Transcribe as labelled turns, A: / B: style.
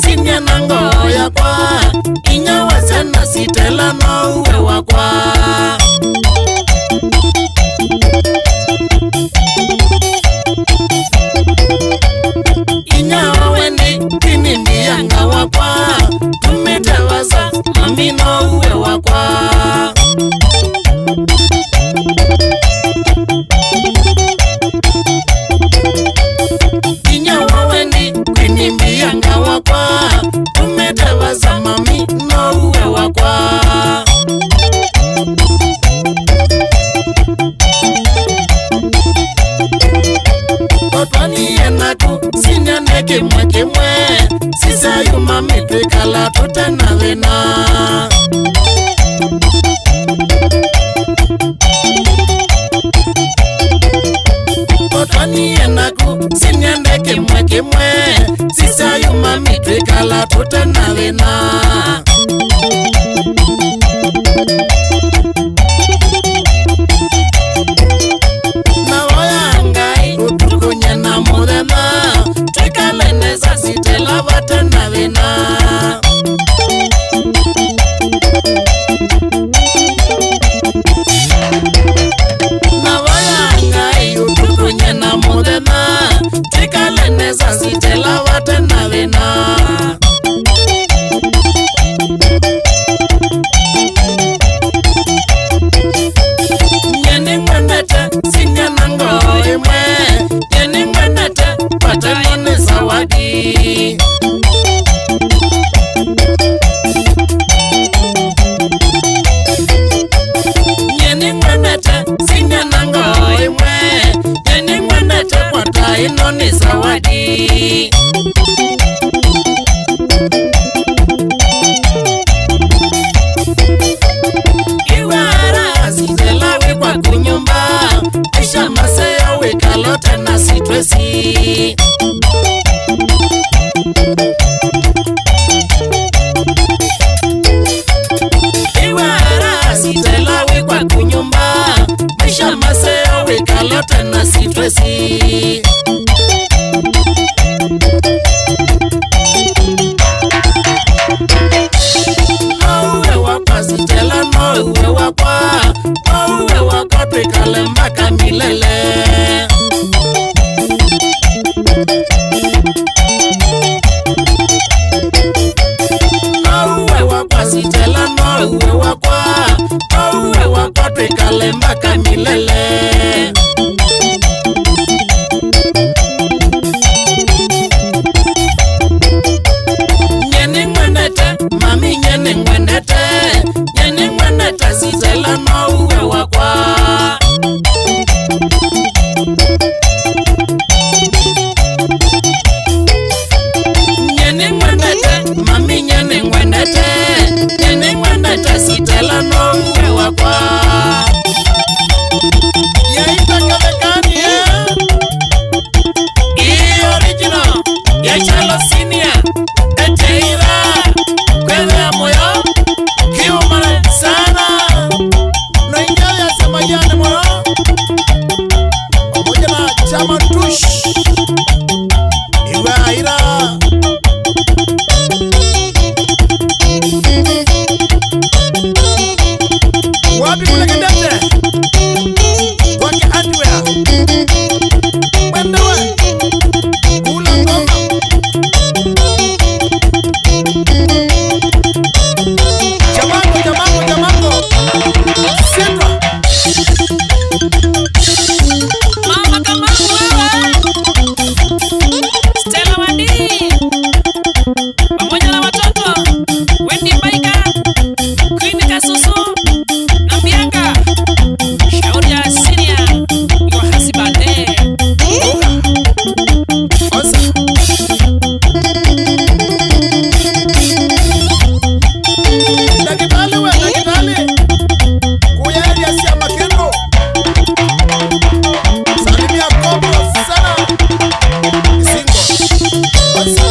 A: sinya nango ya kwa inya wasena sitela no uwe wakwa inya waweni kini mbiyanga wakwa tumetewasa mami no uwe wakwa inya waweni kini mbiyanga wakwa tumetewasa mami no uwe wakwa Otwani enaku sinyane kimwe kimwe sisa yuma mitwikala tutena vina Otwani enaku sinyane kimwe kimwe sisa yuma mitwikala tutena vina Sitela vatana vina na vayanga yutukunye na mudema tikaleneza sitela vatana vina nyeni mwenete sinyana ngoimwe nyeni mwenete patanone zawadi nyeni mwenete sinyana ngoimwe nyeni mwenete patanone zawadi iwara sitela wekwa kunyumba kisha masaya wekalote na sitwesi iwara sitela wekwa kunyumba kisha masaya wekalote na sitwesi Nouwe wakwa sitela nouwe wakwa twikale mpaka milele Nouwe wakwa sitela nouwe wakwa twikale mpaka milele Nyeni mwenete mami nyeni mwenete sitela nouwe wakwa Nyeni mwenete mami nyeni mwenete sitela nouwe wakwa Yaita kavekani original ya chalo senior eteira kwele moyo kiyo mara sana no ingawa sema yana moyo pamoja na chama tush iwe aira wapi kule kidete wake anywhere wendewe kula ngoma Jamango Sindra
B: Mama kama wewe Stella Wandi pamoja na watoto Wendy Baika Queen Kasusu na Bianca Shauri ya Syria your husband
A: Osa Nakitali Kuyari ya siya makendo Salimia Kobro sana Singo Osa